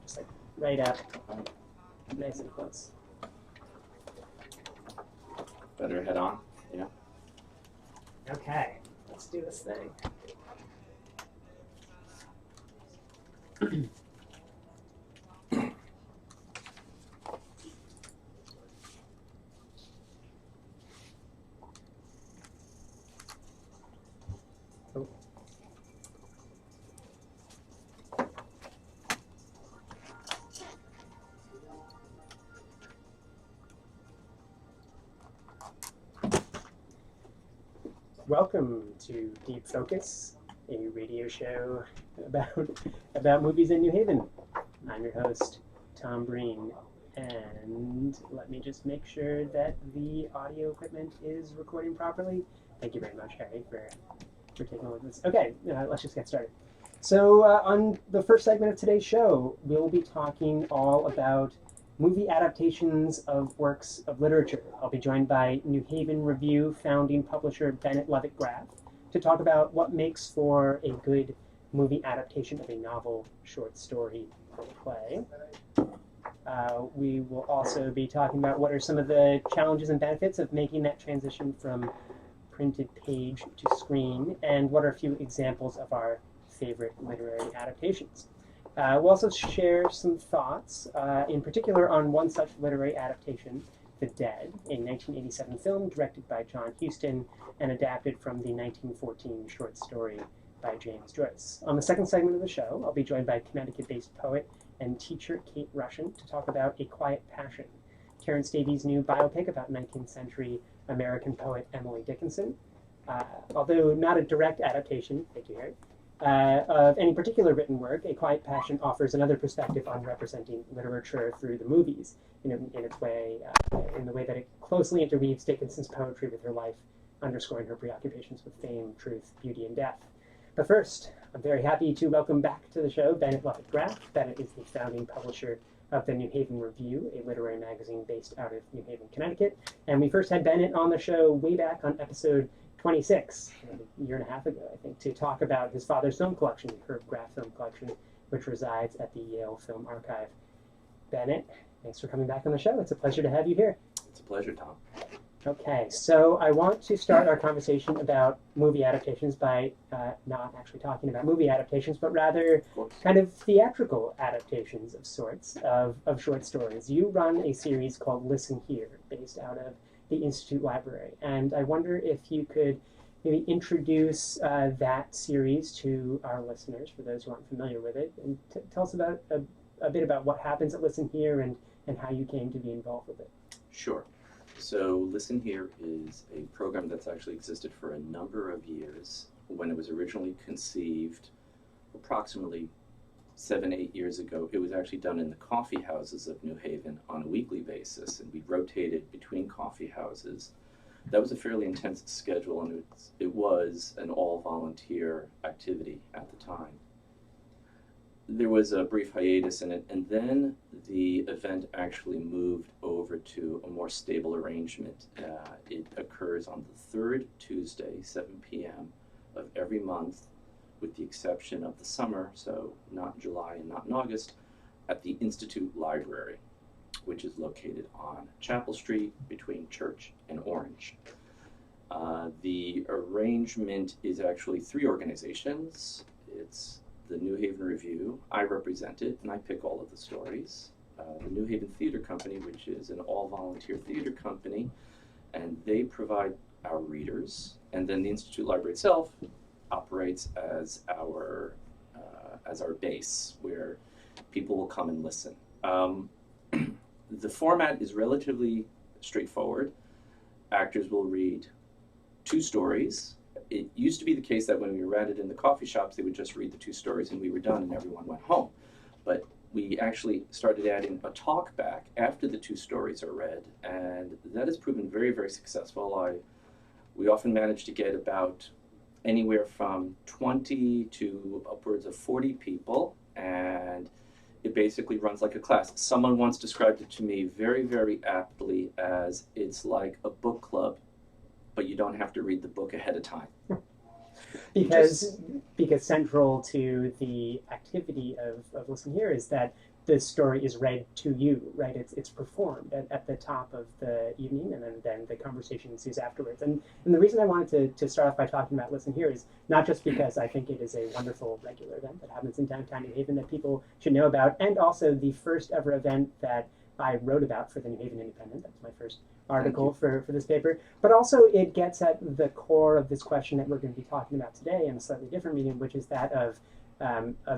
Just like right up, nice and close. Better head on, yeah. Okay, let's do this thing. Oh. Welcome to Deep Focus, a radio show about movies in New Haven. I'm your host, Tom Breen, and let me just make sure that the audio equipment is recording properly. Thank you very much, Harry, for taking a look at this. Okay, let's just get started. So on the first segment of today's show, we'll be talking all about movie adaptations of works of literature. I'll be joined by New Haven Review founding publisher Bennett Levitt Graff to talk about what makes for a good movie adaptation of a novel, short story, or play. We will also be talking about what are some of the challenges and benefits of making that transition from printed page to screen, and what are a few examples of our favorite literary adaptations. We'll also share some thoughts, in particular on one such literary adaptation, The Dead, a 1987 film directed by John Huston and adapted from the 1914 short story by James Joyce. On the second segment of the show, I'll be joined by Connecticut-based poet and teacher Kate Russian to talk about A Quiet Passion, Karen Stavey's new biopic about 19th century American poet Emily Dickinson. Although not a direct adaptation, thank you, Harry, of any particular written work, A Quiet Passion offers another perspective on representing literature through the movies, in its way, in the way that it closely interweaves Dickinson's poetry with her life, underscoring her preoccupations with fame, truth, beauty, and death. But first, I'm very happy to welcome back to the show Bennett Levitt Graff. Bennett is the founding publisher of the New Haven Review, a literary magazine based out of New Haven, Connecticut. And we first had Bennett on the show way back on episode 26, a year and a half ago, I think, to talk about his father's film collection, the Herb Graff Film Collection, which resides at the Yale Film Archive. Bennett, thanks for coming back on the show. It's a pleasure to have you here. It's a pleasure, Tom. Okay, so I want to start our conversation about movie adaptations by not actually talking about movie adaptations, but rather kind of theatrical adaptations of sorts of short stories. You run a series called Listen Here, based out of the Institute Library, and I wonder if you could maybe introduce that series to our listeners, for those who aren't familiar with it, and tell us about a bit about what happens at Listen Here and how you came to be involved with it. Sure. So Listen Here is a program that's actually existed for a number of years. When it was originally conceived, approximately 7-8 years ago, it was actually done in the coffee houses of New Haven on a weekly basis, and we rotated between coffee houses. That was a fairly intense schedule, and it was an all-volunteer activity at the time. There was a brief hiatus in it, and then the event actually moved over to a more stable arrangement. It occurs on the third Tuesday, 7 p.m. of every month, with the exception of the summer, so not July and not in August, at the Institute Library, which is located on Chapel Street between Church and Orange. The arrangement is actually 3 organizations. It's the New Haven Review, I represent it, and I pick all of the stories. The New Haven Theater Company, which is an all-volunteer theater company, and they provide our readers. And then the Institute Library itself operates as our base, where people will come and listen. The format is relatively straightforward. Actors will read 2 stories. It used to be the case that when we read it in the coffee shops, they would just read the 2 stories and we were done and everyone went home. But we actually started adding a talk back after the 2 stories are read, and that has proven very, very successful. We often manage to get about anywhere from 20 to upwards of 40 people, and it basically runs like a class. Someone once described it to me very, very aptly as it's like a book club, but you don't have to read the book ahead of time. Because central to the activity of Listen Here is that the story is read to you, right? It's performed at the top of the evening, and then the conversation ensues afterwards. And the reason I wanted to start off by talking about Listen Here is not just because I think it is a wonderful regular event that happens in downtown New Haven that people should know about, and also the first ever event that I wrote about for the New Haven Independent. That's my first article for this paper. But also it gets at the core of this question that we're going to be talking about today in a slightly different medium, which is that of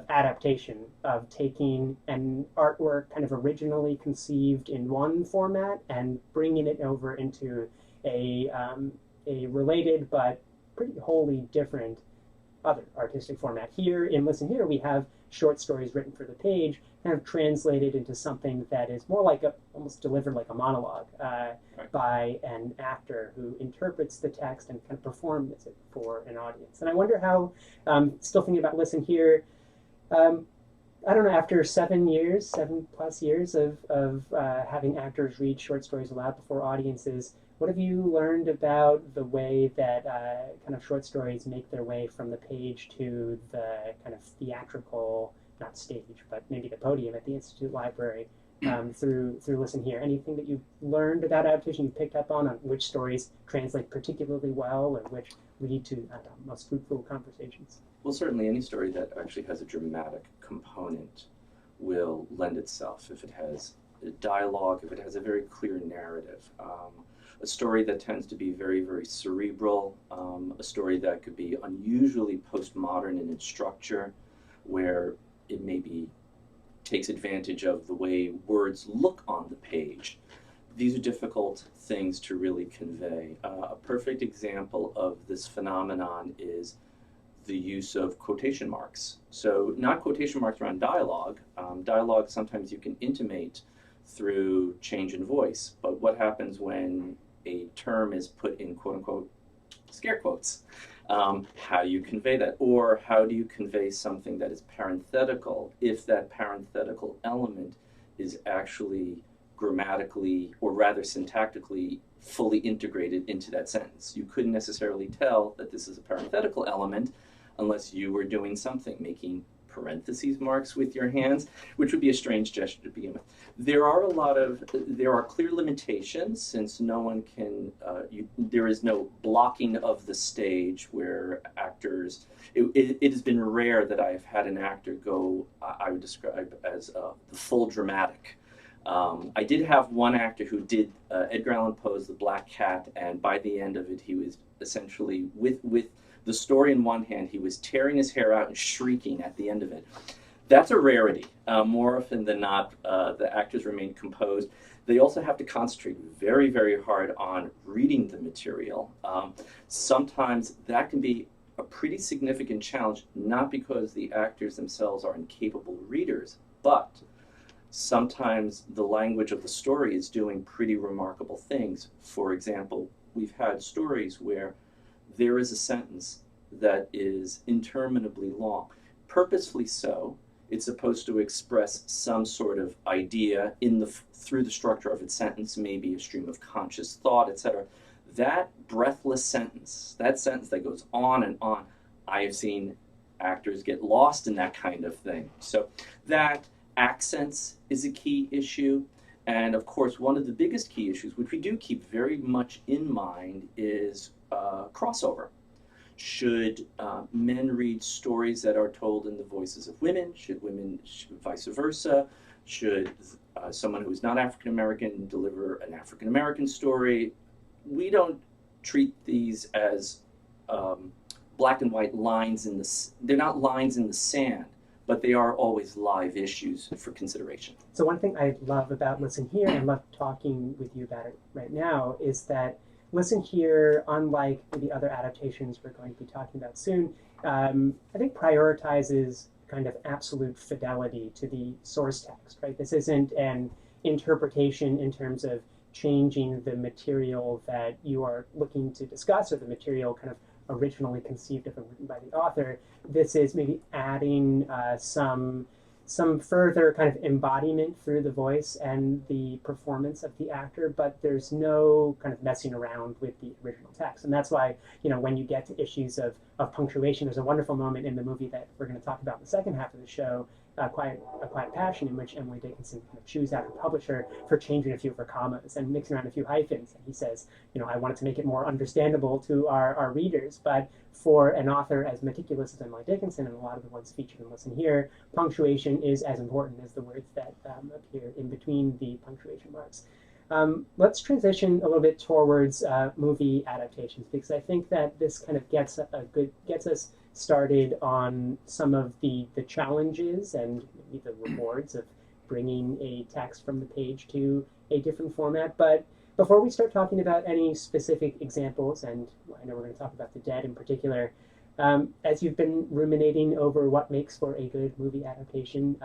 adaptation, of taking an artwork kind of originally conceived in one format and bringing it over into a related but pretty wholly different other artistic format. Here in Listen Here, we have short stories written for the page, kind of translated into something that is more like almost delivered like a monologue by an actor who interprets the text and kind of performs it for an audience. And I wonder how, still thinking about Listen Here, I don't know, after 7+ years of having actors read short stories aloud before audiences, what have you learned about the way that kind of short stories make their way from the page to the kind of theatrical, not stage, but maybe the podium at the Institute Library through Listen Here? Anything that you've learned about adaptation, you picked up on which stories translate particularly well or which lead to most fruitful conversations? Well, certainly any story that actually has a dramatic component will lend itself if it has a dialogue, if it has a very clear narrative. A story that tends to be very, very cerebral, a story that could be unusually postmodern in its structure, where it maybe takes advantage of the way words look on the page. These are difficult things to really convey. A perfect example of this phenomenon is the use of quotation marks. So not quotation marks around dialogue. Dialogue sometimes you can intimate through change in voice, but what happens when a term is put in quote-unquote scare quotes? How do you convey that? Or how do you convey something that is parenthetical if that parenthetical element is actually grammatically, or rather syntactically, fully integrated into that sentence? You couldn't necessarily tell that this is a parenthetical element unless you were doing something, making parentheses marks with your hands, which would be a strange gesture to begin with. There are clear limitations, since no one can, there is no blocking of the stage where actors, it has been rare that I have had an actor go, I would describe as the full dramatic. I did have one actor who did Edgar Allan Poe's The Black Cat, and by the end of it, he was essentially, with the story in one hand, he was tearing his hair out and shrieking at the end of it. That's a rarity. More often than not, the actors remain composed. They also have to concentrate very, very hard on reading the material. Sometimes that can be a pretty significant challenge, not because the actors themselves are incapable readers, but sometimes the language of the story is doing pretty remarkable things. For example, we've had stories where there is a sentence that is interminably long. Purposefully so. It's supposed to express some sort of idea through the structure of its sentence, maybe a stream of conscious thought, etc. That breathless sentence, that sentence that goes on and on, I have seen actors get lost in that kind of thing. So that accents is a key issue. And of course, one of the biggest key issues, which we do keep very much in mind, is crossover. Should men read stories that are told in the voices of women? Should women, vice versa? Should someone who is not African American deliver an African American story? We don't treat these as black and white lines in the. They're not lines in the sand, but they are always live issues for consideration. So one thing I love about Listen Here, and love talking with you about it right now, is that Listen Here, unlike the other adaptations we're going to be talking about soon, I think prioritizes kind of absolute fidelity to the source text, right? This isn't an interpretation in terms of changing the material that you are looking to discuss, or the material kind of originally conceived of and written by the author. This is maybe adding some further kind of embodiment through the voice and the performance of the actor, but there's no kind of messing around with the original text. And that's why, when you get to issues of punctuation, there's a wonderful moment in the movie that we're going to talk about in the second half of the show A Quiet Passion, in which Emily Dickinson kind of chews out her publisher for changing a few of her commas and mixing around a few hyphens. And he says, I wanted to make it more understandable to our readers, but for an author as meticulous as Emily Dickinson, and a lot of the ones featured in Listen Here, punctuation is as important as the words that appear in between the punctuation marks. Let's transition a little bit towards movie adaptations, because I think that this kind of gets us started on some of the challenges and maybe the rewards of bringing a text from the page to a different format. But before we start talking about any specific examples, and I know we're going to talk about The Dead in particular, as you've been ruminating over what makes for a good movie adaptation,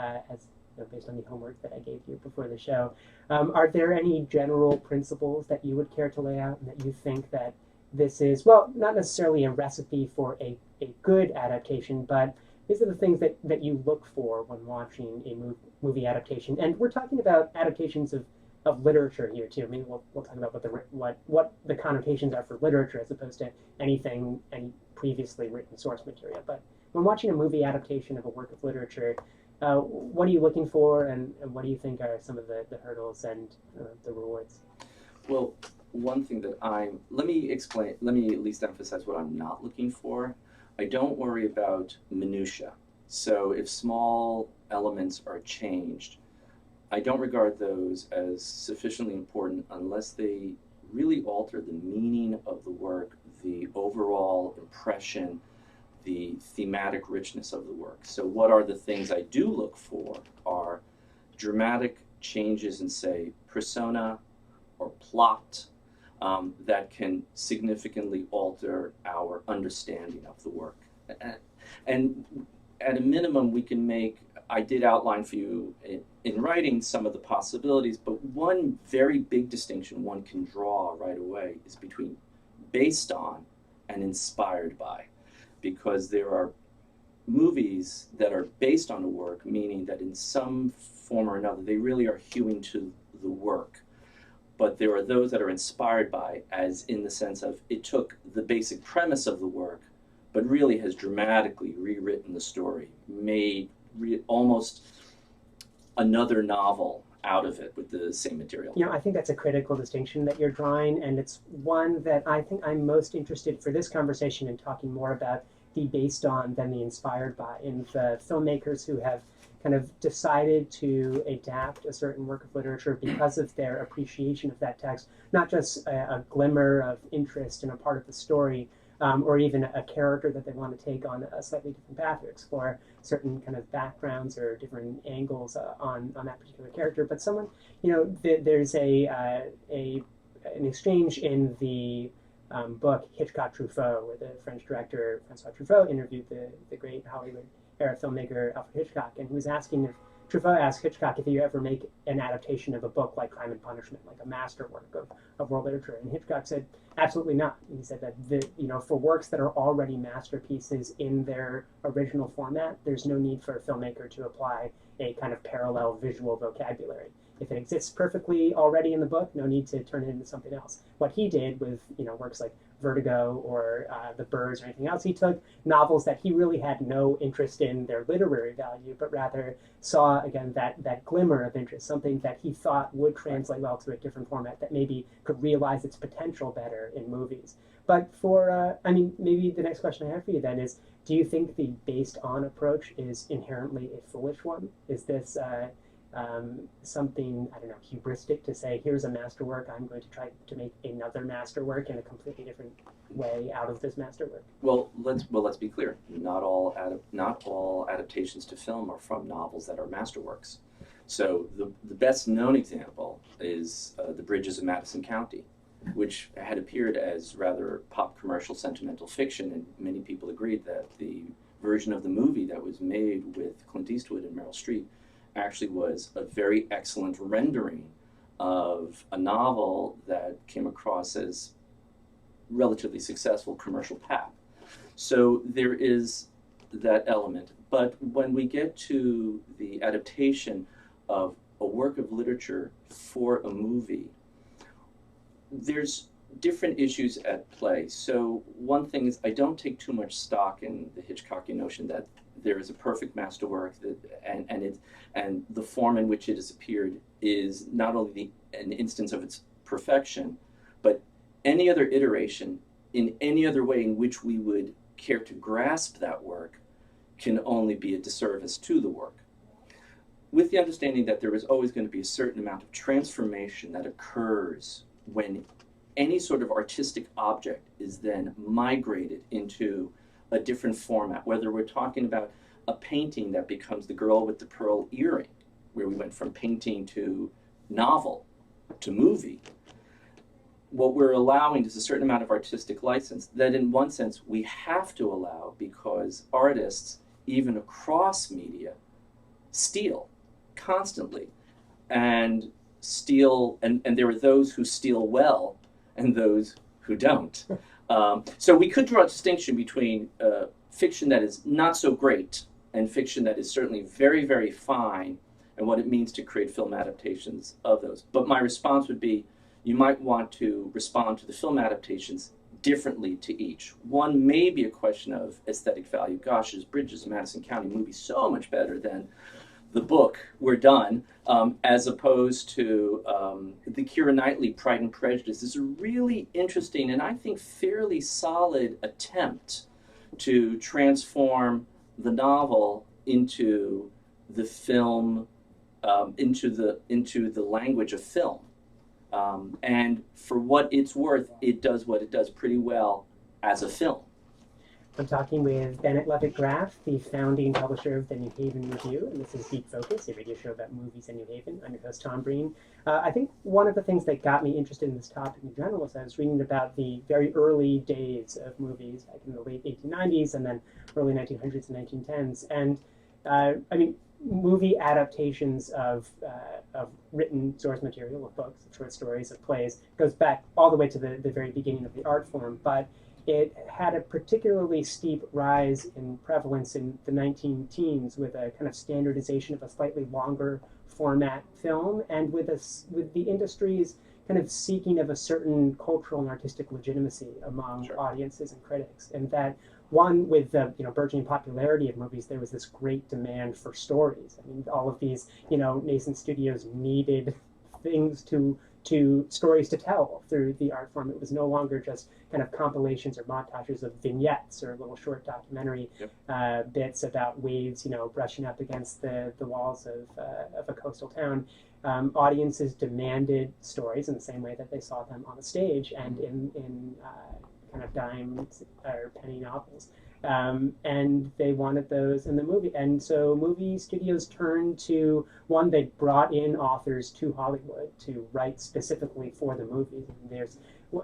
based on the homework that I gave you before the show, are there any general principles that you would care to lay out and that you think that this is, well, not necessarily a recipe for a good adaptation, but these are the things that you look for when watching a movie adaptation? And we're talking about adaptations of literature here too. I mean, we'll talk about what the connotations are for literature as opposed to any previously written source material. But when watching a movie adaptation of a work of literature, what are you looking for, and what do you think are some of the hurdles and the rewards? Well, one thing that let me at least emphasize what I'm not looking for. I don't worry about minutia. So if small elements are changed, I don't regard those as sufficiently important unless they really alter the meaning of the work, the overall impression, the thematic richness of the work. So what are the things I do look for are dramatic changes in, say, persona or plot that can significantly alter our understanding of the work. And at a minimum, we can I did outline for you in writing some of the possibilities, but one very big distinction one can draw right away is between based on and inspired by. Because there are movies that are based on a work, meaning that in some form or another, they really are hewing to the work. But there are those that are inspired by, as in the sense of it took the basic premise of the work, but really has dramatically rewritten the story, made almost another novel out of it with the same material. I think that's a critical distinction that you're drawing, and it's one that I think I'm most interested for this conversation in talking more about the based on than the inspired by, in the filmmakers who have kind of decided to adapt a certain work of literature because of their appreciation of that text, not just a glimmer of interest in a part of the story, or even a character that they want to take on a slightly different path or explore certain kind of backgrounds or different angles on that particular character. But someone, there's an exchange in the book Hitchcock Truffaut, where the French director Francois Truffaut interviewed the great Hollywood era filmmaker Alfred Hitchcock, and he was asking if Truffaut asked Hitchcock if you ever make an adaptation of a book like Crime and Punishment, like a masterwork of world literature, and Hitchcock said absolutely not. He said that for works that are already masterpieces in their original format, there's no need for a filmmaker to apply a kind of parallel visual vocabulary. If it exists perfectly already in the book, no need to turn it into something else. What he did with works like Vertigo or The Birds or anything else, he took novels that he really had no interest in their literary value, but rather saw, again, that glimmer of interest, something that he thought would translate well to a different format that maybe could realize its potential better in movies. But maybe the next question I have for you then is, do you think the based on approach is inherently a foolish one? Is this something, hubristic to say, here's a masterwork, I'm going to try to make another masterwork in a completely different way out of this masterwork? Well, let's be clear. Not all adaptations to film are from novels that are masterworks. So the best known example is The Bridges of Madison County, which had appeared as rather pop commercial sentimental fiction, and many people agreed that the version of the movie that was made with Clint Eastwood and Meryl Streep actually was a very excellent rendering of a novel that came across as relatively successful commercial pap. So there is that element. But when we get to the adaptation of a work of literature for a movie, there's different issues at play. So one thing is, I don't take too much stock in the Hitchcockian notion that there is a perfect masterwork and the form in which it has appeared is not only an instance of its perfection, but any other iteration in any other way in which we would care to grasp that work can only be a disservice to the work. With the understanding that there is always going to be a certain amount of transformation that occurs when any sort of artistic object is then migrated into a different format, whether we're talking about a painting that becomes The Girl with the Pearl Earring, where we went from painting to novel to movie. What we're allowing is a certain amount of artistic license that in one sense we have to allow because artists, even across media, steal constantly and steal, and there are those who steal well and those who don't. So we could draw a distinction between fiction that is not so great and fiction that is certainly very, very fine, and what it means to create film adaptations of those. But my response would be, you might want to respond to the film adaptations differently to each. One may be a question of aesthetic value. Gosh, is Bridges of Madison County movie so much better than the book We're Done, as opposed to the Keira Knightley Pride and Prejudice is a really interesting and I think fairly solid attempt to transform the novel into the film, into the language of film. And for what it's worth, it does what it does pretty well as a film. I'm talking with Bennett Levitt Graff, the founding publisher of the New Haven Review, and this is Deep Focus, a radio show about movies in New Haven. I'm your host, Tom Breen. I think one of the things that got me interested in this topic in general was I was reading about the very early days of movies, back in the late 1890s and then early 1900s and 1910s. And I mean, movie adaptations of written source material, of books, of short stories, of plays, goes back all the way to the very beginning of the art form. But it had a particularly steep rise in prevalence in the 19-teens with a kind of standardization of a slightly longer format film, and with the industry's kind of seeking of a certain cultural and artistic legitimacy among Sure. audiences and critics. And that one, with the burgeoning popularity of movies, there was this great demand for stories. I mean, all of these nascent studios needed things to stories to tell through the art form. It was no longer just kind of compilations or montages of vignettes or little short documentary bits about waves, brushing up against the walls of a coastal town. Audiences demanded stories in the same way that they saw them on the stage and in kind of dime or penny novels. And they wanted those in the movie. And so movie studios turned to, one, they brought in authors to Hollywood to write specifically for the movies. And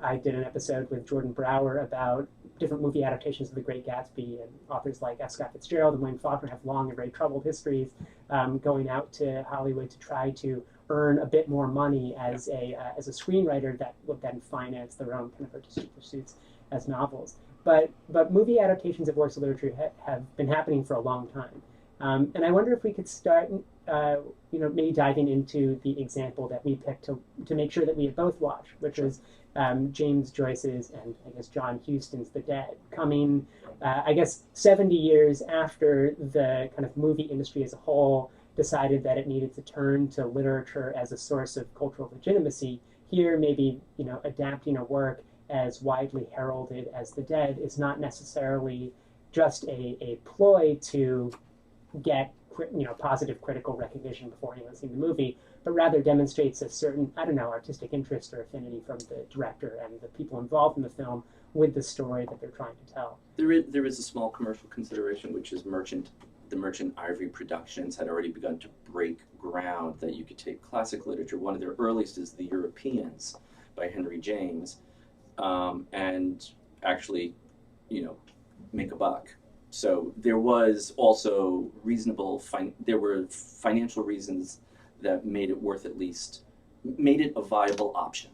I did an episode with Jordan Brower about different movie adaptations of The Great Gatsby, and authors like F. Scott Fitzgerald and Wayne Faulkner have long and very troubled histories going out to Hollywood to try to earn a bit more money as a screenwriter that would then finance their own kind of artistic pursuits as novels. But movie adaptations of works of literature have been happening for a long time. And I wonder if we could start, maybe diving into the example that we picked to make sure that we had both watched, which was James Joyce's and I guess John Huston's The Dead, coming, 70 years after the kind of movie industry as a whole decided that it needed to turn to literature as a source of cultural legitimacy. Here, maybe, adapting a work as widely heralded as The Dead is not necessarily just a ploy to get positive critical recognition before anyone's seen the movie, but rather demonstrates a certain, artistic interest or affinity from the director and the people involved in the film with the story that they're trying to tell. There is a small commercial consideration, which is the Merchant Ivory Productions had already begun to break ground that you could take classic literature. One of their earliest is The Europeans by Henry James, and actually, make a buck. So there was also there were financial reasons that made it a viable option.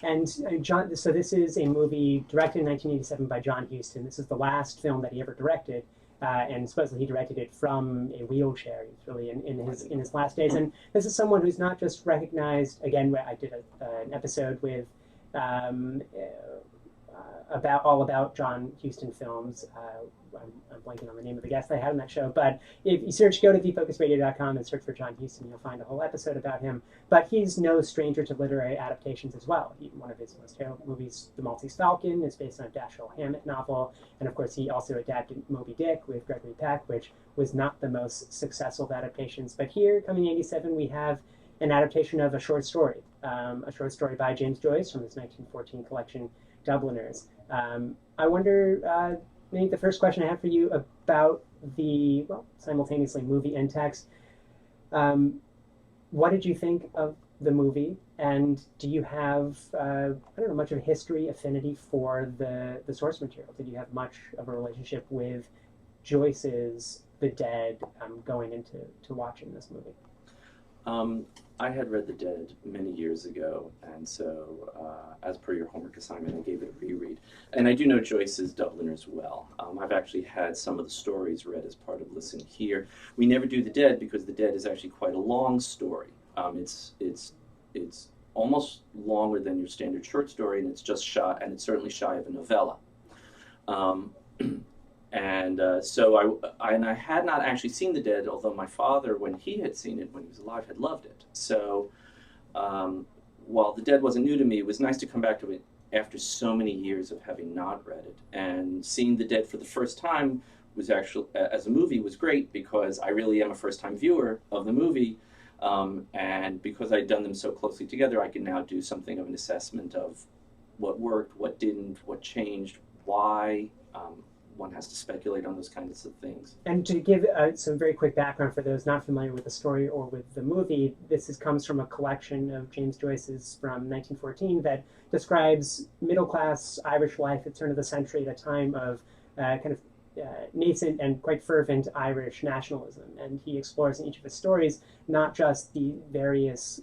And so this is a movie directed in 1987 by John Huston. This is the last film that he ever directed, and supposedly he directed it from a wheelchair. He's really in his last days. And this is someone who's not just recognized. Again, I did an episode with about all about John Huston films. I'm blanking on the name of the guest I had on that show, but if you go to defocusradio.com and search for John Huston, you'll find a whole episode about him. But he's no stranger to literary adaptations as well. One of his most famous movies, The Maltese Falcon, is based on a Dashiell Hammett novel, and of course he also adapted Moby Dick with Gregory Peck, which was not the most successful of adaptations. But here, coming in '87, we have an adaptation of a short story by James Joyce from his 1914 collection, Dubliners. I wonder, maybe the first question I have for you about the, well, simultaneously movie and text. What did you think of the movie? And do you have, I don't know, much of a history, affinity for the source material? Did you have much of a relationship with Joyce's The Dead going into watching this movie? I had read The Dead many years ago, and so as per your homework assignment, I gave it a reread. And I do know Joyce's Dubliners well. I've actually had some of the stories read as part of Listen Here. We never do The Dead because The Dead is actually quite a long story. It's almost longer than your standard short story, and it's certainly shy of a novella. So I had not actually seen The Dead, although my father, when he had seen it when he was alive, had loved it. So while The Dead wasn't new to me, it was nice to come back to it after so many years of having not read it. And seeing The Dead for the first time was actually, as a movie, was great because I really am a first-time viewer of the movie. And because I'd done them so closely together, I can now do something of an assessment of what worked, what didn't, what changed, why. One has to speculate on those kinds of things. And to give some very quick background for those not familiar with the story or with the movie, comes from a collection of James Joyce's from 1914 that describes middle-class Irish life at the turn of the century at a time of nascent and quite fervent Irish nationalism. And he explores in each of his stories not just the various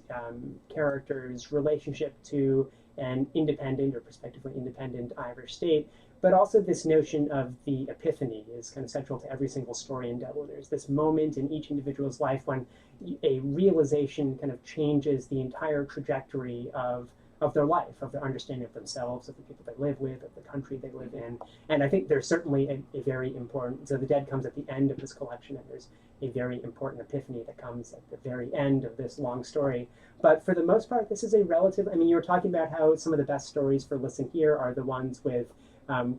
characters' relationship to an independent or prospectively independent Irish state, but also this notion of the epiphany is kind of central to every single story in Dubliners. This moment in each individual's life when a realization kind of changes the entire trajectory of their life, of their understanding of themselves, of the people they live with, of the country they live in. And I think there's certainly a very important, so The Dead comes at the end of this collection, and there's a very important epiphany that comes at the very end of this long story. But for the most part, this is a relative, I mean, you were talking about how some of the best stories for Listen Here are the ones with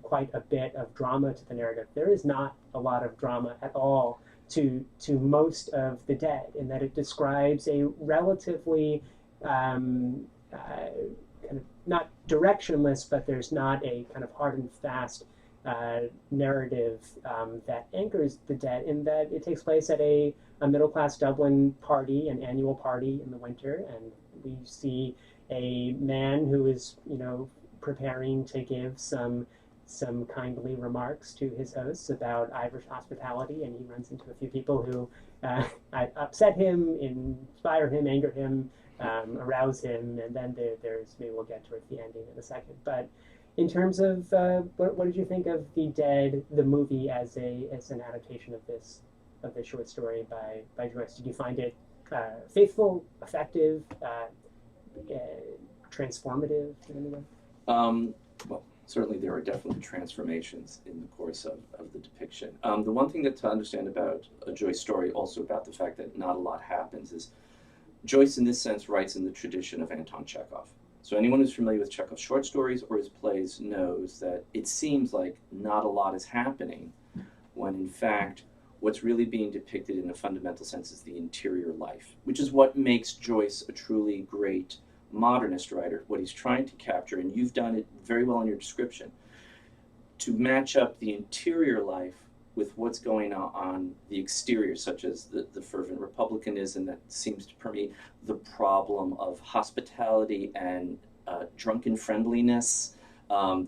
quite a bit of drama to the narrative. There is not a lot of drama at all to most of The Dead, in that it describes a relatively kind of not directionless, but there's not a kind of hard and fast narrative that anchors The Dead, in that it takes place at a middle-class Dublin party, an annual party in the winter, and we see a man who is, preparing to give some kindly remarks to his hosts about Irish hospitality, and he runs into a few people who upset him, inspire him, anger him, arouse him, and then there's, maybe we'll get towards the ending in a second. But in terms of what did you think of The Dead, the movie, as an adaptation of this short story by Joyce? Did you find it faithful, effective, transformative in any way? Well, certainly there are definitely transformations in the course of the depiction. The one thing to understand about a Joyce story, also about the fact that not a lot happens, is Joyce, in this sense, writes in the tradition of Anton Chekhov. So anyone who's familiar with Chekhov's short stories or his plays knows that it seems like not a lot is happening, when in fact what's really being depicted in a fundamental sense is the interior life, which is what makes Joyce a truly great modernist writer. What he's trying to capture, and you've done it very well in your description, to match up the interior life with what's going on the exterior, such as the fervent republicanism that seems to permeate, the problem of hospitality and drunken friendliness.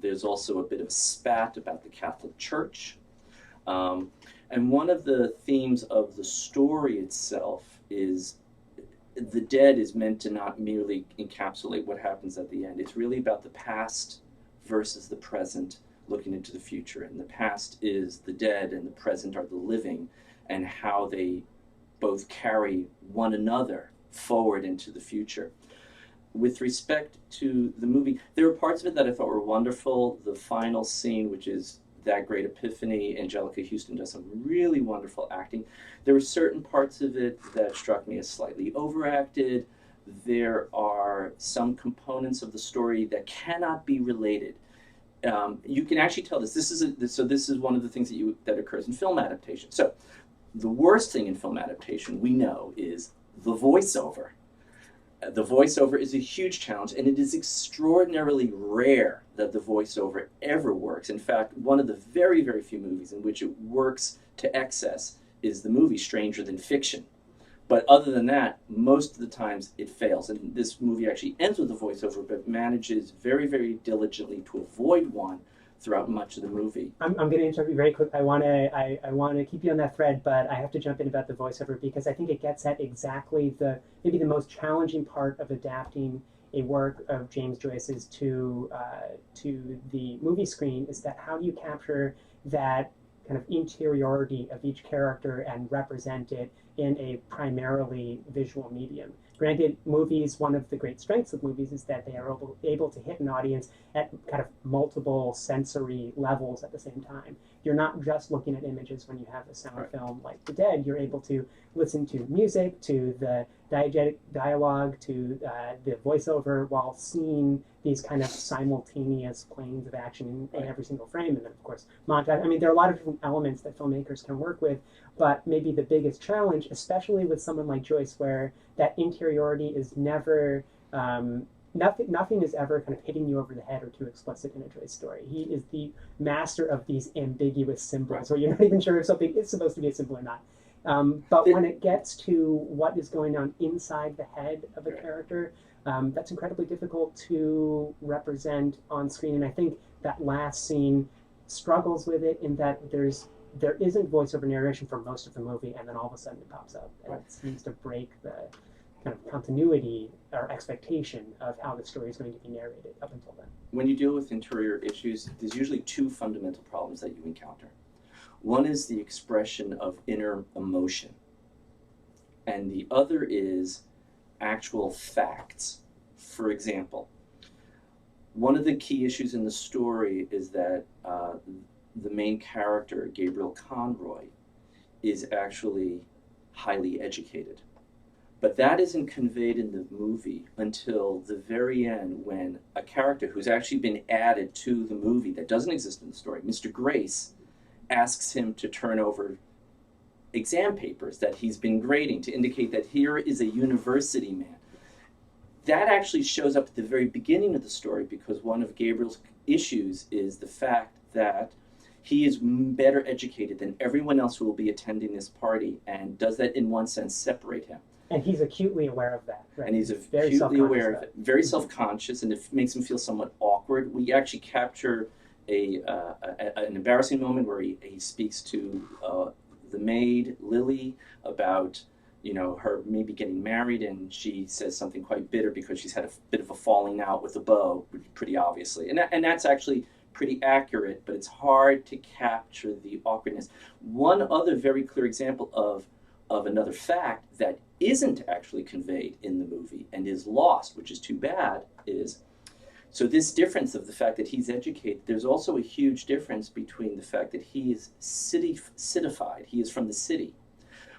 There's also a bit of a spat about the Catholic Church. And one of the themes of the story itself is The Dead is meant to not merely encapsulate what happens at the end. It's really about the past versus the present, looking into the future. And the past is the dead, and the present are the living, and how they both carry one another forward into the future. with respect to the movie, there were parts of it that I thought were wonderful. The final scene, which is that great epiphany, Angelica Houston does some really wonderful acting. There were certain parts of it that struck me as slightly overacted. There are some components of the story that cannot be related. You can actually tell this. This is one of the things that occurs in film adaptation. So the worst thing in film adaptation we know is the voiceover. The voiceover is a huge challenge, and it is extraordinarily rare that the voiceover ever works. In fact, one of the very, very few movies in which it works to excess is the movie Stranger Than Fiction. But other than that, most of the times it fails. And this movie actually ends with a voiceover, but manages very, very diligently to avoid one throughout much of the movie. I'm going to interrupt you very quick. I want to keep you on that thread, but I have to jump in about the voiceover because I think it gets at exactly maybe the most challenging part of adapting a work of James Joyce's to the movie screen is that how do you capture that kind of interiority of each character and represent it in a primarily visual medium. Granted, movies, one of the great strengths of movies is that they are able to hit an audience at kind of multiple sensory levels at the same time. You're not just looking at images when you have a sound film like The Dead. You're able to listen to music, to the diegetic dialogue, to the voiceover while seeing these kind of simultaneous planes of action in every single frame. And then, of course, montage. I mean, there are a lot of different elements that filmmakers can work with, but maybe the biggest challenge, especially with someone like Joyce, where that interiority is never, nothing is ever kind of hitting you over the head or too explicit in a Joyce story. He is the master of these ambiguous symbols, where you're not even sure if something is supposed to be a symbol or not. But when it gets to what is going on inside the head of a character, that's incredibly difficult to represent on screen. And I think that last scene struggles with it in that there isn't voiceover narration for most of the movie, and then all of a sudden it pops up. And it seems to break the kind of continuity or expectation of how the story is going to be narrated up until then. When you deal with interior issues, there's usually two fundamental problems that you encounter. One is the expression of inner emotion, and the other is actual facts. For example, one of the key issues in the story is that the main character, Gabriel Conroy, is actually highly educated. But that isn't conveyed in the movie until the very end, when a character who's actually been added to the movie that doesn't exist in the story, Mr. Grace, asks him to turn over exam papers that he's been grading to indicate that here is a university man. That actually shows up at the very beginning of the story because one of Gabriel's issues is the fact that he is better educated than everyone else who will be attending this party, and does that in one sense separate him. And he's acutely aware of that. Right? And he's acutely aware of it, very self-conscious, and it makes him feel somewhat awkward. We actually capture an embarrassing moment where he speaks to the maid, Lily, about her maybe getting married, and she says something quite bitter because she's had a bit of a falling out with a beau, pretty obviously. And that's actually pretty accurate, but it's hard to capture the awkwardness. One other very clear example of another fact that isn't actually conveyed in the movie and is lost, which is too bad, is so this difference of the fact that he's educated, there's also a huge difference between the fact that he is citified, he is from the city,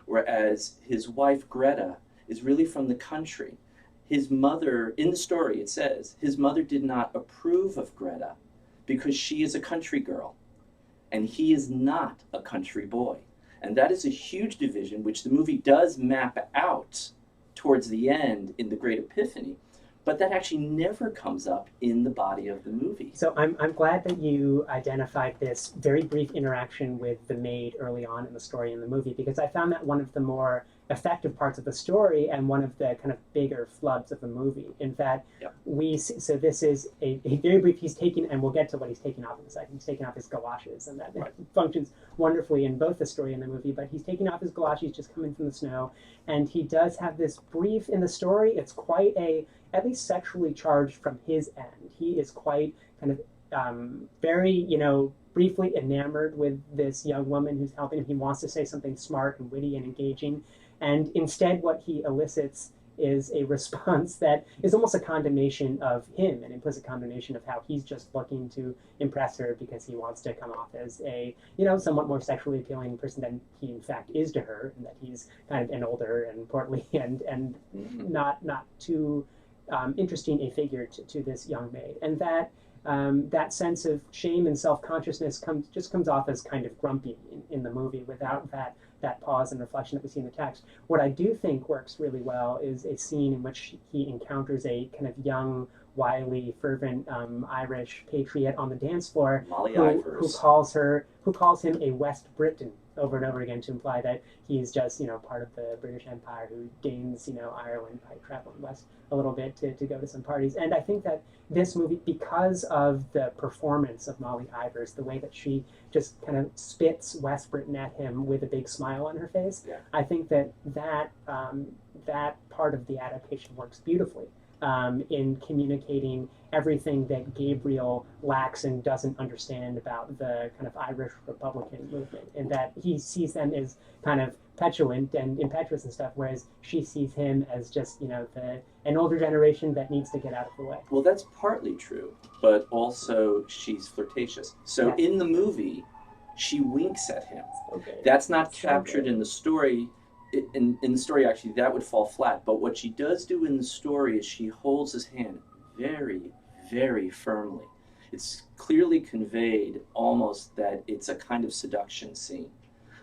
whereas his wife Greta is really from the country. His mother, in the story it says, his mother did not approve of Greta because she is a country girl and he is not a country boy. And that is a huge division, which the movie does map out towards the end in the Great Epiphany, but that actually never comes up in the body of the movie. So I'm glad that you identified this very brief interaction with the maid early on in the story in the movie, because I found that one of the more effective parts of the story and one of the kind of bigger flubs of the movie. In fact, so this is a very brief, he's taking, and we'll get to what he's taking off in a second, he's taking off his galoshes, and that functions wonderfully in both the story and the movie, but he's taking off his galoshes, just coming from the snow, and he does have this brief in the story. It's quite at least sexually charged from his end. He is quite kind of very, briefly enamored with this young woman who's helping him. He wants to say something smart and witty and engaging. And instead what he elicits is a response that is almost a condemnation of him, an implicit condemnation of how he's just looking to impress her because he wants to come off as a, somewhat more sexually appealing person than he in fact is to her, and that he's kind of an older and portly and not too interesting a figure to this young maid, and that sense of shame and self-consciousness comes off as kind of grumpy in the movie without that pause and reflection that we see in the text. What I do think works really well is a scene in which he encounters a kind of young, wily, fervent Irish patriot on the dance floor who calls him a West Briton over and over again to imply that he's just part of the British Empire who gains Ireland by traveling west a little bit to go to some parties. And I think that this movie, because of the performance of Molly Ivors, the way that she just kind of spits West Britain at him with a big smile on her face, I think that part of the adaptation works beautifully in communicating everything that Gabriel lacks and doesn't understand about the kind of Irish Republican movement, and that he sees them as kind of petulant and impetuous and stuff, whereas she sees him as just an older generation that needs to get out of the way. Well, that's partly true, but also she's flirtatious. So in the movie, she winks at him. Okay. That's not captured in the story. In the story, actually, that would fall flat. But what she does do in the story is she holds his hand very, very firmly. It's clearly conveyed almost that it's a kind of seduction scene.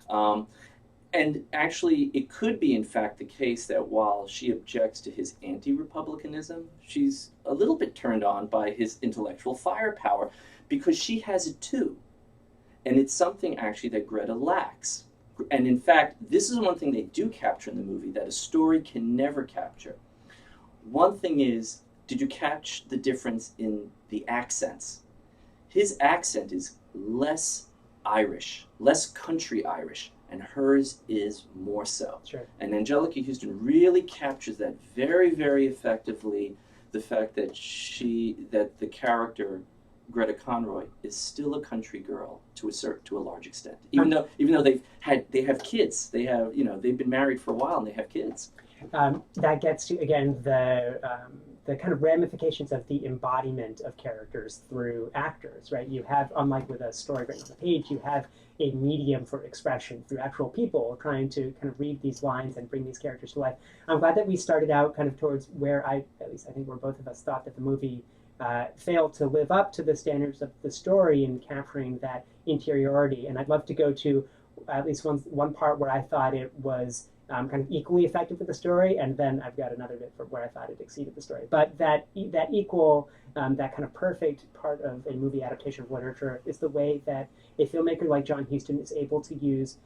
And actually, it could be, in fact, the case that while she objects to his anti-republicanism, she's a little bit turned on by his intellectual firepower, because she has it too. And it's something, actually, that Greta lacks. And in fact, this is one thing they do capture in the movie that a story can never capture. One thing is, did you catch the difference in the accents? His accent is less Irish, less country Irish, and hers is more so. Sure. And Angelica Houston really captures that very, very effectively, the fact that the character Greta Conroy is still a country girl to a large extent. Even though they have kids, they've been married for a while and they have kids. That gets to again the kind of ramifications of the embodiment of characters through actors, right? You have, unlike with a story written on the page, you have a medium for expression through actual people trying to kind of read these lines and bring these characters to life. I'm glad that we started out kind of towards where I think where both of us thought that the movie failed to live up to the standards of the story in capturing that interiority. And I'd love to go to at least one part where I thought it was kind of equally effective with the story, and then I've got another bit for where I thought it exceeded the story. But that equal, that kind of perfect part of a movie adaptation of literature is the way that a filmmaker like John Huston is able to use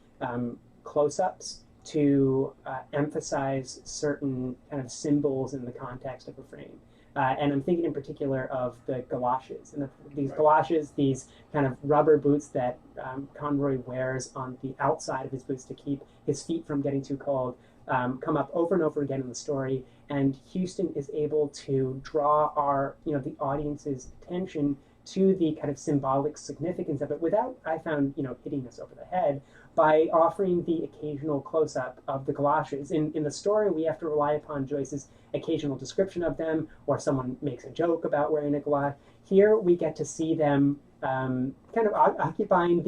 close-ups to emphasize certain kind of symbols in the context of a frame. And I'm thinking in particular of the galoshes. And these galoshes, these kind of rubber boots that Conroy wears on the outside of his boots to keep his feet from getting too cold, come up over and over again in the story. And Huston is able to draw the audience's attention to the kind of symbolic significance of it without, I found, hitting us over the head, by offering the occasional close-up of the galoshes. In the story, we have to rely upon Joyce's occasional description of them, or someone makes a joke about wearing a galosh. Here, we get to see them kind of occupying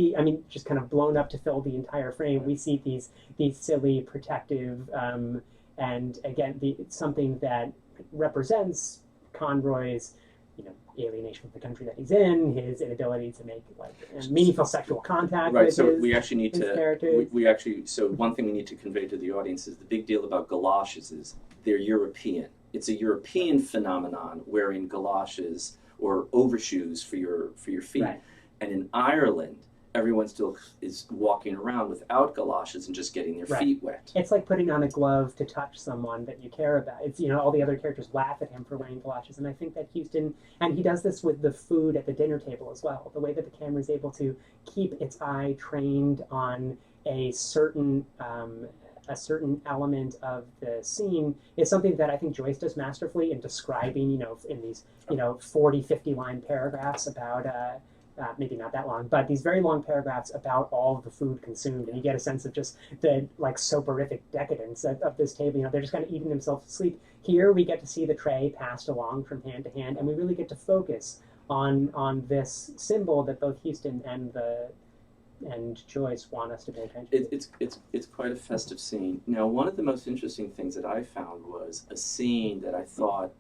just kind of blown up to fill the entire frame. We see these silly, protective, and again, something that represents Conroy's alienation with the country that he's in, his inability to make meaningful sexual contact with we actually need to characters. So one thing we need to convey to the audience is the big deal about galoshes is they're European. It's a European phenomenon, wearing galoshes or overshoes for your feet. Right. And in Ireland, everyone still is walking around without galoshes and just getting their feet wet. It's like putting on a glove to touch someone that you care about. It's, all the other characters laugh at him for wearing galoshes. And I think that Huston, and he does this with the food at the dinner table as well, the way that the camera is able to keep its eye trained on a certain element of the scene is something that I think Joyce does masterfully in describing, in these, 40, 50 line paragraphs about maybe not that long, but these very long paragraphs about all of the food consumed, and you get a sense of just the like soporific decadence of this table. You know, they're just kind of eating themselves to sleep. Here we get to see the tray passed along from hand to hand, and we really get to focus on this symbol that both Houston and Joyce want us to pay attention to. It's quite a festive scene. Now, one of the most interesting things that I found was a scene that I thought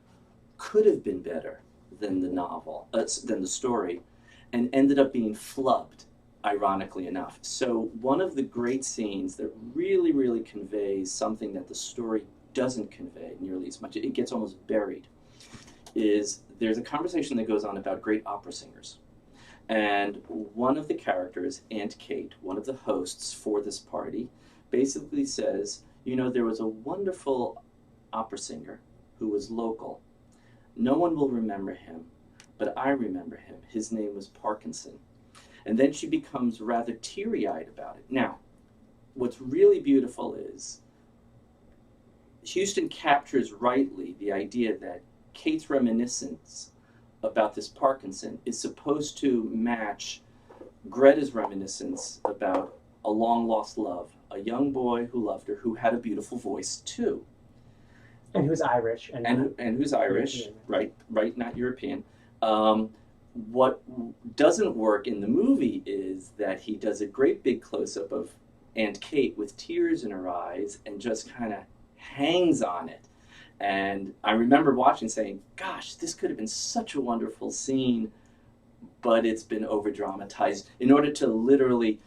could have been better than the novel, than the story, and ended up being flubbed, ironically enough. So one of the great scenes that really, really conveys something that the story doesn't convey nearly as much, it gets almost buried, is there's a conversation that goes on about great opera singers. And one of the characters, Aunt Kate, one of the hosts for this party, basically says, you know, there was a wonderful opera singer who was local. No one will remember him, but I remember him. His name was Parkinson. And then she becomes rather teary-eyed about it. Now, what's really beautiful is Houston captures rightly the idea that Kate's reminiscence about this Parkinson is supposed to match Greta's reminiscence about a long-lost love, a young boy who loved her, who had a beautiful voice too. And who's Irish. And who's Irish, right, not European. What doesn't work in the movie is that he does a great big close-up of Aunt Kate with tears in her eyes and just kind of hangs on it. And I remember watching saying, gosh, this could have been such a wonderful scene, but it's been over-dramatized in order to literally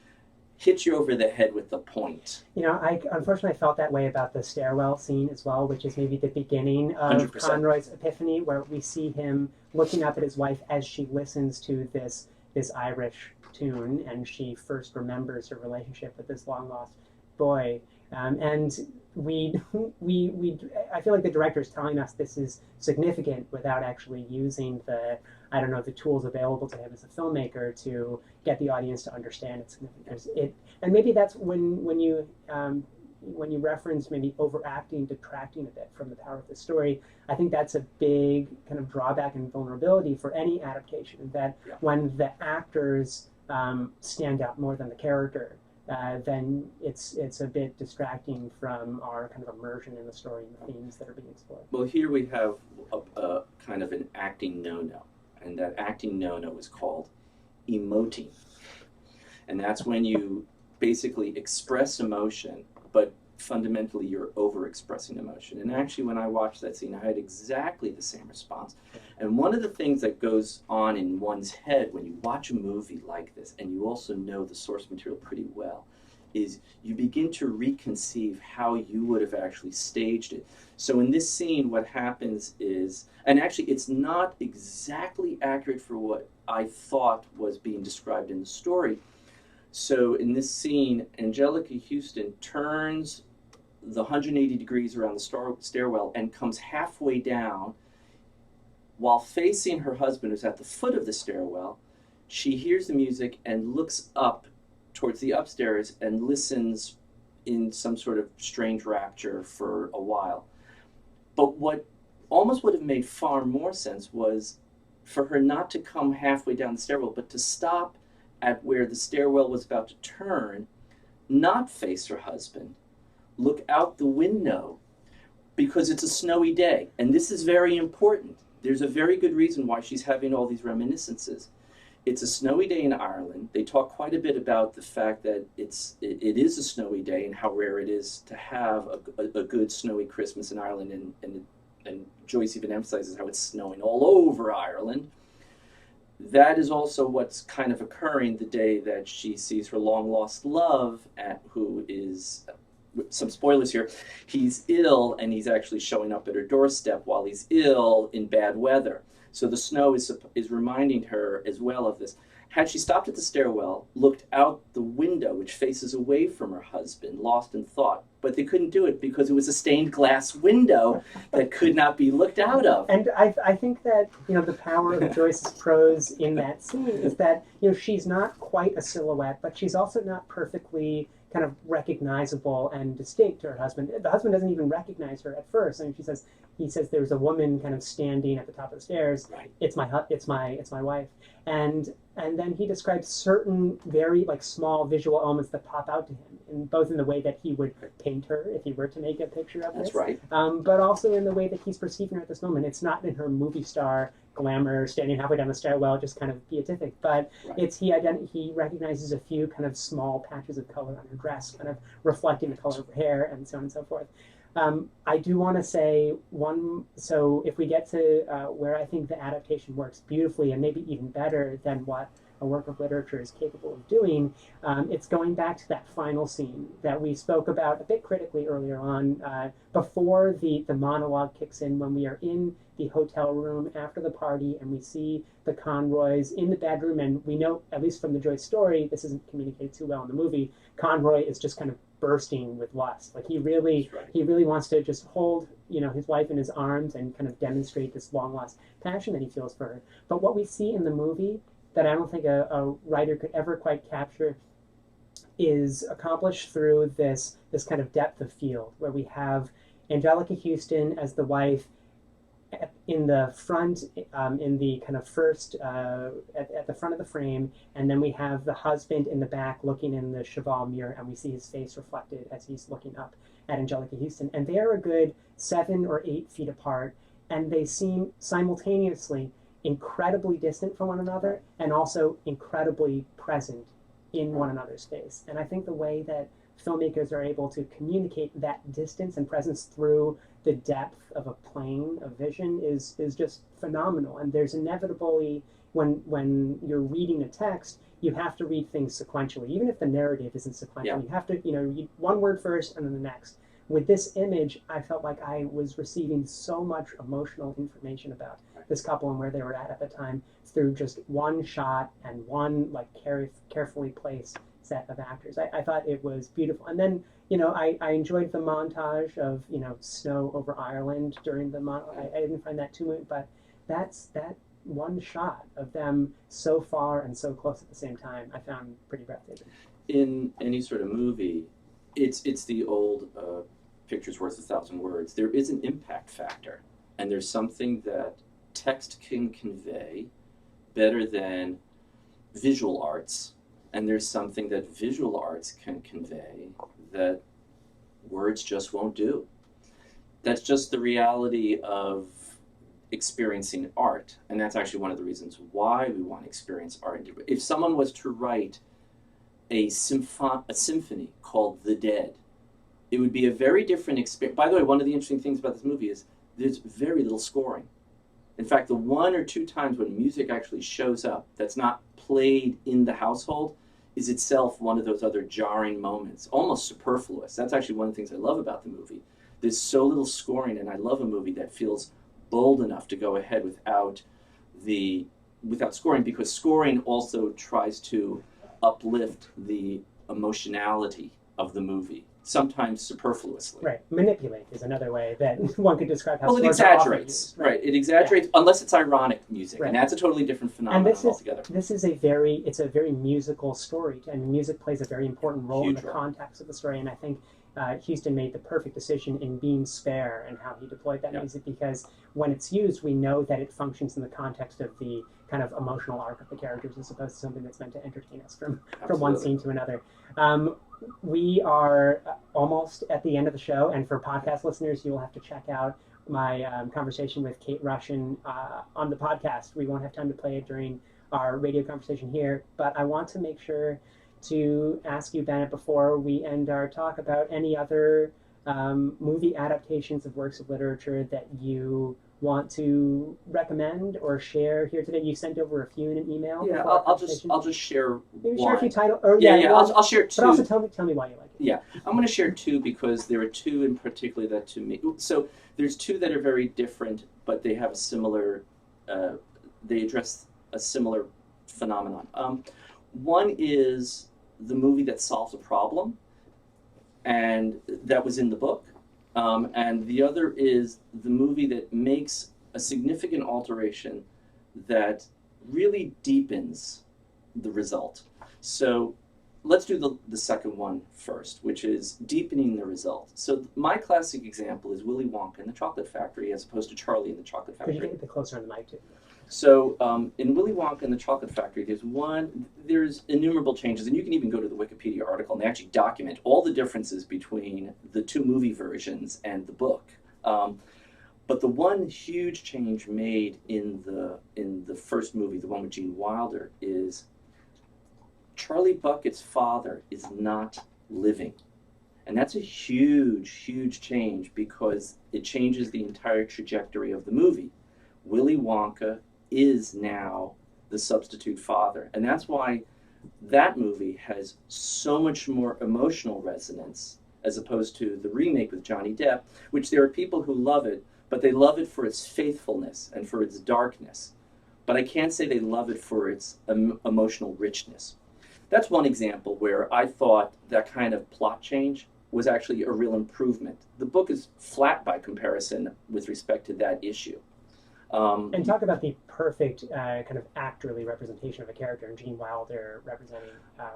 hit you over the head with the point. You know, I unfortunately felt that way about the stairwell scene as well, which is maybe the beginning of 100%. Conroy's epiphany, where we see him looking up at his wife as she listens to this Irish tune, and she first remembers her relationship with this long-lost boy. And I feel like the director is telling us this is significant without actually using the tools available to him as a filmmaker to get the audience to understand its significance. And maybe that's when you reference maybe overacting, detracting a bit from the power of the story. I think that's a big kind of drawback and vulnerability for any adaptation, that when the actors stand out more than the character, then it's a bit distracting from our kind of immersion in the story and the themes that are being explored. Well, here we have a kind of an acting no-no, and that acting no-no is called emoting. And that's when you basically express emotion, but fundamentally you're over-expressing emotion. And actually, when I watched that scene, I had exactly the same response. And one of the things that goes on in one's head when you watch a movie like this, and you also know the source material pretty well, is you begin to reconceive how you would have actually staged it. So in this scene, what happens is, and actually it's not exactly accurate for what I thought was being described in the story. So in this scene, Angelica Houston turns the 180 degrees around the stairwell and comes halfway down. While facing her husband, who's at the foot of the stairwell, she hears the music and looks up towards the upstairs and listens in some sort of strange rapture for a while. But what almost would have made far more sense was for her not to come halfway down the stairwell, but to stop at where the stairwell was about to turn, not face her husband, look out the window, because it's a snowy day. And this is very important. There's a very good reason why she's having all these reminiscences. It's a snowy day in Ireland. They talk quite a bit about the fact that it is a snowy day and how rare it is to have a good snowy Christmas in Ireland. And Joyce even emphasizes how it's snowing all over Ireland. That is also what's kind of occurring the day that she sees her long-lost love, who is, some spoilers here, he's ill and he's actually showing up at her doorstep while he's ill in bad weather. So the snow is reminding her as well of this. Had she stopped at the stairwell, looked out the window, which faces away from her husband, lost in thought, but they couldn't do it because it was a stained glass window that could not be looked out of. And I think that, the power of Joyce's prose in that scene is that, she's not quite a silhouette, but she's also not perfectly kind of recognizable and distinct to her husband. The husband doesn't even recognize her at first. I mean, she says, he says there's a woman kind of standing at the top of the stairs. Right. It's my wife, and then he describes certain very like small visual elements that pop out to him, both in the way that he would paint her if he were to make a picture of That's this, right. but also in the way that he's perceiving her at this moment. It's not in her movie star glamour, standing halfway down the stairwell, just kind of beatific, but Right. it's he recognizes a few kind of small patches of color on her dress, kind of reflecting the color of her hair, and so on and so forth. I do want to say so if we get to where I think the adaptation works beautifully and maybe even better than what a work of literature is capable of doing, it's going back to that final scene that we spoke about a bit critically earlier on, before the monologue kicks in, when we are in the hotel room after the party and we see the Conroys in the bedroom, and we know, at least from the Joyce story, this isn't communicated too well in the movie, Conroy is just kind of bursting with lust. Like he really wants to just hold his wife in his arms and kind of demonstrate this long lost passion that he feels for her. But what we see in the movie that I don't think a writer could ever quite capture is accomplished through this kind of depth of field, where we have Angelica Houston as the wife in the front, in the kind of first, at the front of the frame, and then we have the husband in the back looking in the cheval mirror, and we see his face reflected as he's looking up at Angelica Houston. And they are a good 7 or 8 feet apart, and they seem simultaneously incredibly distant from one another and also incredibly present in one another's face. And I think the way that filmmakers are able to communicate that distance and presence through the depth of a plane of vision is just phenomenal. And there's inevitably, when you're reading a text, you have to read things sequentially. Even if the narrative isn't sequential, you have to read one word first and then the next. With this image, I felt like I was receiving so much emotional information about this couple and where they were at the time through just one shot and one like carefully placed set of actors. I thought it was beautiful. And then, I enjoyed the montage of, snow over Ireland during the I didn't find that too much, but that one shot of them so far and so close at the same time, I found pretty breathtaking. In any sort of movie, it's the old picture's worth 1,000 words. There is an impact factor, and there's something that text can convey better than visual arts, and there's something that visual arts can convey that words just won't do. That's just the reality of experiencing art, and that's actually one of the reasons why we want to experience art. If someone was to write a symphony called The Dead, it would be a very different experience. By the way, one of the interesting things about this movie is there's very little scoring. In fact, the 1 or 2 times when music actually shows up that's not played in the household is itself one of those other jarring moments, almost superfluous. That's actually one of the things I love about the movie. There's so little scoring, and I love a movie that feels bold enough to go ahead without scoring, because scoring also tries to uplift the emotionality of the movie, sometimes superfluously. Right. Manipulate is another way that one could describe how it exaggerates. Right. It exaggerates, unless it's ironic music, and that's a totally different phenomenon altogether. This is a very musical story, and music plays a very important role in the context of the story. And I think Houston made the perfect decision in being spare and how he deployed that music, because when it's used, we know that it functions in the context of the kind of emotional arc of the characters, as opposed to something that's meant to entertain us from one scene to another. We are almost at the end of the show, and for podcast listeners, you will have to check out my conversation with Kate Rushin on the podcast. We won't have time to play it during our radio conversation here, but I want to make sure to ask you, Bennett, before we end our talk, about any other movie adaptations of works of literature that you want to recommend or share here today. You sent over a few in an email. Yeah, I'll just share maybe one. Share a few titles. I'll share 2. But also tell me why you like it. Yeah, I'm going to share 2 because there are 2 in particular that to me. So there's 2 that are very different, but they have a similar. They address a similar phenomenon. One is the movie that solves a problem, and that was in the book. And the other is the movie that makes a significant alteration that really deepens the result. So let's do the second one first, which is deepening the result. So my classic example is Willy Wonka and the Chocolate Factory as opposed to Charlie and the Chocolate Could you Factory. get a bit closer on the mic too? So in Willy Wonka and the Chocolate Factory, there's innumerable changes, and you can even go to the Wikipedia article and they actually document all the differences between the two movie versions and the book. But the one huge change made in the first movie, the one with Gene Wilder, is Charlie Bucket's father is not living. And that's a huge, huge change because it changes the entire trajectory of the movie. Willy Wonka is now the substitute father. And that's why that movie has so much more emotional resonance as opposed to the remake with Johnny Depp, which there are people who love it, but they love it for its faithfulness and for its darkness. But I can't say they love it for its emotional richness. That's one example where I thought that kind of plot change was actually a real improvement. The book is flat by comparison with respect to that issue. And talk about the perfect kind of actorly representation of a character, and Gene Wilder representing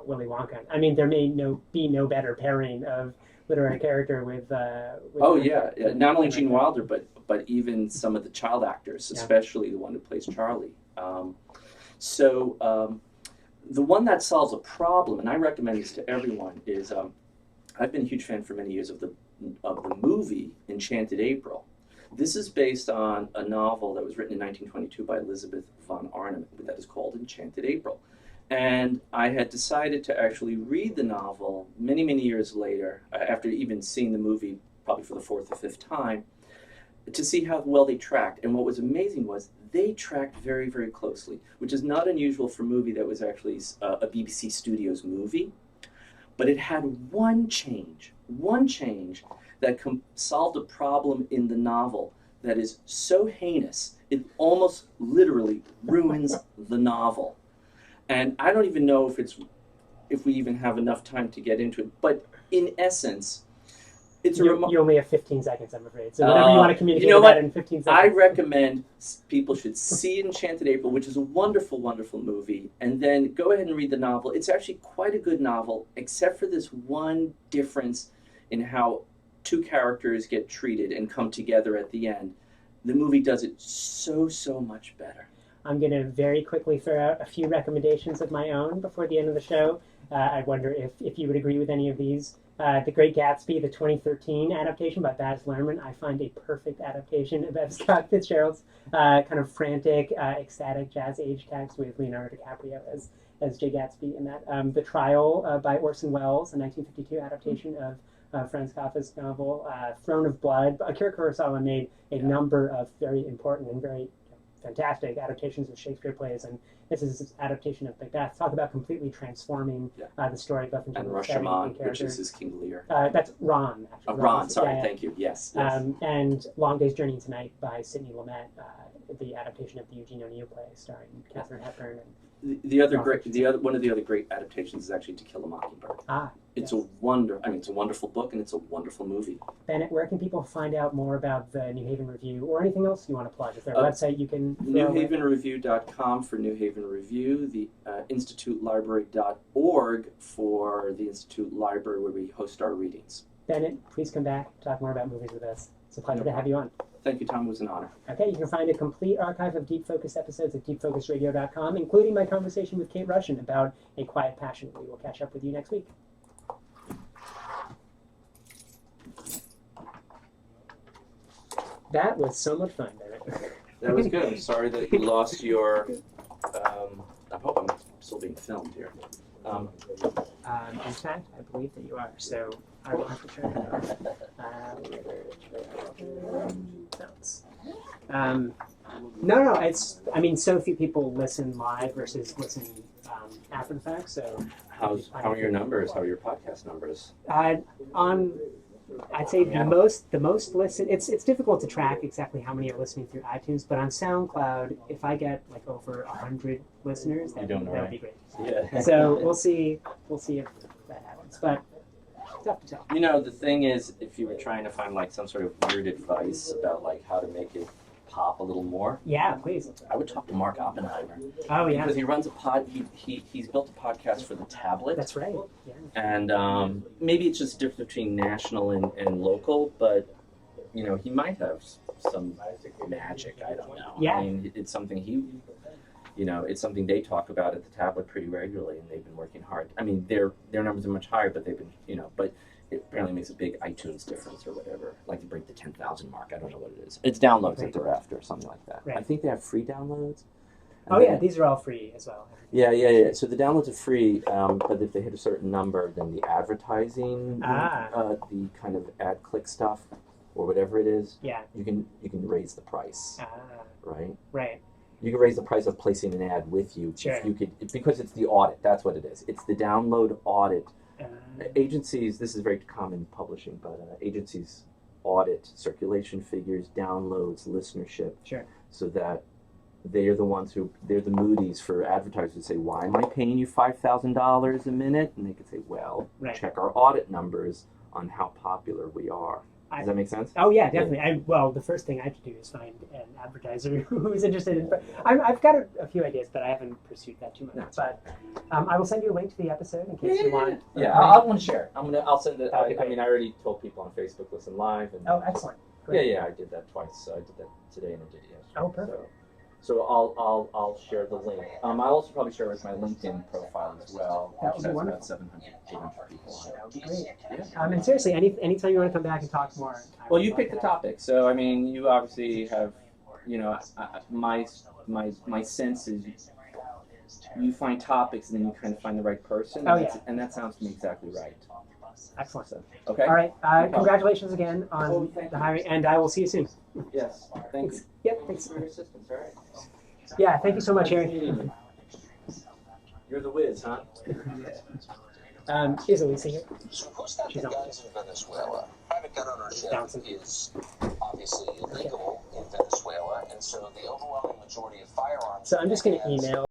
Willy Wonka. I mean, there may be no better pairing of literary character with not only Gene Wilder, but even some of the child actors, especially the one who plays Charlie. The one that solves a problem, and I recommend this to everyone, is I've been a huge fan for many years of the movie Enchanted April. This is based on a novel that was written in 1922 by Elizabeth von Arnim that is called Enchanted April. And I had decided to actually read the novel many, many years later, after even seeing the movie probably for the fourth or fifth time, to see how well they tracked. And what was amazing was they tracked very, very closely, which is not unusual for a movie that was actually a BBC Studios movie. But it had one change that solved a problem in the novel that is so heinous, it almost literally ruins the novel. And I don't even know if we even have enough time to get into it, but in essence, it's you only have 15 seconds, I'm afraid. So whatever you want to communicate about in 15 seconds. I recommend people should see Enchanted April, which is a wonderful, wonderful movie, and then go ahead and read the novel. It's actually quite a good novel, except for this one difference in how two characters get treated and come together at the end. The movie does it so, so much better. I'm going to very quickly throw out a few recommendations of my own before the end of the show. I wonder if you would agree with any of these. The Great Gatsby, the 2013 adaptation by Baz Luhrmann, I find a perfect adaptation of F. Scott Fitzgerald's kind of frantic, ecstatic jazz age text with Leonardo DiCaprio as Jay Gatsby in that. The Trial by Orson Welles, a 1952 adaptation of Franz Kafka's novel. Throne of Blood. Akira Kurosawa made a number of very important and very fantastic adaptations of Shakespeare plays, and this is his adaptation of Macbeth. Talk about completely transforming the story, both in terms of setting and characters. Which is his King Lear. That's Ron, actually. Ron, sorry, thank you. Yes. And Long Day's Journey Into Night by Sidney Lumet, the adaptation of the Eugene O'Neill play starring Katharine Hepburn. And one of the other great adaptations is actually To Kill a Mockingbird. It's a wonderful book and it's a wonderful movie. Bennett, where can people find out more about the New Haven Review or anything else you want to plug? Is there a website you can? NewHavenReview.com for New Haven Review, the InstituteLibrary.org for the Institute Library where we host our readings. Bennett, please come back, talk more about movies with us. It's a pleasure to have you on. Thank you, Tom. It was an honor. Okay, you can find a complete archive of Deep Focus episodes at deepfocusradio.com, including my conversation with Kate Rushin about A Quiet Passion. We will catch up with you next week. That was so much fun, Bennett. That was good. I'm sorry that you lost your... I hope I'm still being filmed here. In fact, I believe that you are, so I will have to turn it on. No, it's, I mean, so few people listen live versus listen after the fact, so... How are your numbers? How are your podcast numbers? I'd say the most listen. It's difficult to track exactly how many are listening through iTunes, but on SoundCloud, if I get like over 100 listeners, that would be great. Yeah. So we'll see if that happens, but tough to tell. You know, the thing is, if you were trying to find like some sort of weird advice about like how to make it pop a little more, Yeah, please. I would talk to Mark Oppenheimer. Oh, yeah. Because he runs a he's built a podcast for the tablet. That's right. Yeah. And maybe it's just different between national and local, but he might have some magic. I don't know. Yeah. I mean, it's something it's something they talk about at the tablet pretty regularly, and they've been working hard. I mean, their numbers are much higher, but they've been, but it apparently makes a big iTunes difference or whatever, like to break the 10,000 mark. I don't know what it is. It's downloads that they're after, or something like that. Right. I think they have free downloads. Oh, yeah, these are all free as well. Yeah. So the downloads are free, but if they hit a certain number, then the advertising, the kind of ad click stuff, or whatever it is, you can raise the price, right? Right. You can raise the price of placing an ad with you. Sure. If you could, because it's the audit. That's what it is. It's the download audit. Agencies, this is very common in publishing, but agencies audit circulation figures, downloads, listenership, so that they're the ones they're the Moody's for advertisers who say, why am I paying you $5,000 a minute? And they could say, well, check our audit numbers on how popular we are. Does that make sense? Oh, yeah, definitely. Well, the first thing I have to do is find an advertiser who's interested in. But I've got a few ideas, but I haven't pursued that too much. No. But I will send you a link to the episode in case you want. Yeah, I want to share. I'll send it. I mean, I already told people on Facebook, listen live. And, oh, excellent. Great. Yeah, I did that twice. I did that today and I did it yesterday. Oh, perfect. So I'll share the link. I'll also probably share with my LinkedIn profile as well. That would be wonderful. About 700, 800 people on it. That would be great. Yeah. And seriously, anytime you want to come back and talk more. Well, you picked the topic, so I mean, you obviously have, my sense is you find topics and then you kind of find the right person. Oh, yeah. And that sounds to me exactly right. Excellent. So, okay. All right. Congratulations again on the hiring, and I will see you soon. Yes. Thanks. Yep. Thanks for your assistance. All right. Yeah. Thank you so much, Harry. You're the whiz, huh? Is Elisa here? So who's got the guns in Venezuela? Private gun ownership is obviously illegal in Venezuela, and so the overwhelming majority of firearms. So I'm just going to email